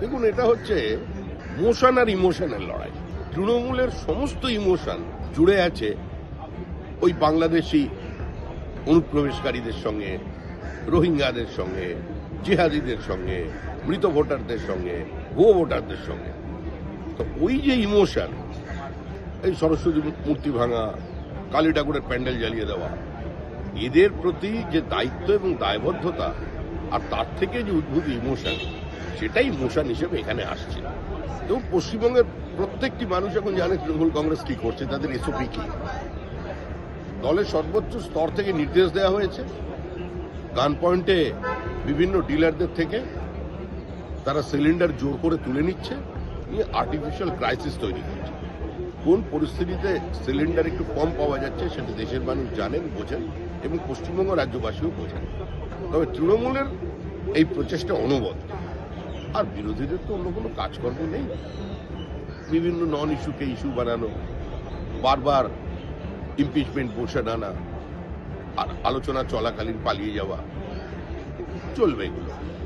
দেখুন, এটা হচ্ছে মোশন আর ইমোশনের লড়াই। তৃণমূলের সমস্ত ইমোশন জুড়ে আছে ওই বাংলাদেশি অনুপ্রবেশকারীদের সঙ্গে, রোহিঙ্গাদের সঙ্গে, জিহাদিদের সঙ্গে, মৃত ভোটারদের সঙ্গে, ভুয়ো ভোটারদের সঙ্গে। তো ওই যে ইমোশন, এই সরস্বতী মূর্তি ভাঙা, কালী ঠাকুরের প্যান্ডেল জ্বালিয়ে দেওয়া, এদের প্রতি যে দায়িত্ব এবং দায়বদ্ধতা আর তার থেকে যে উদ্ভূত ইমোশন, সেটাই ইমোশন হিসেবে এখানে আসছে। এবং পশ্চিমবঙ্গের প্রত্যেকটি মানুষ এখন জানে তৃণমূল কংগ্রেস কি করছে, তাদের এসওপি কি। দলের সর্বোচ্চ স্তর থেকে নির্দেশ দেওয়া হয়েছে, গান পয়েন্টে বিভিন্ন ডিলারদের থেকে তারা সিলিন্ডার জোর করে তুলে নিচ্ছে, নিয়ে আর্টিফিশিয়াল ক্রাইসিস তৈরি করছে। কোন পরিস্থিতিতে সিলিন্ডার একটু কম পাওয়া যাচ্ছে সেটা দেশের মানুষ জানেন, বোঝেন, এবং পশ্চিমবঙ্গ রাজ্যবাসীও বোঝেন। তবে তৃণমূলের এই প্রচেষ্টা অনবদ্য, আর বিরোধীদের তো অন্য কোনো কাজকর্ম নেই। বিভিন্ন নন ইস্যুকে ইস্যু বানানো, বারবার ইমপিচমেন্ট মোশন আনা, আর আলোচনা চলাকালীন পালিয়ে যাওয়া, চলবে এগুলো।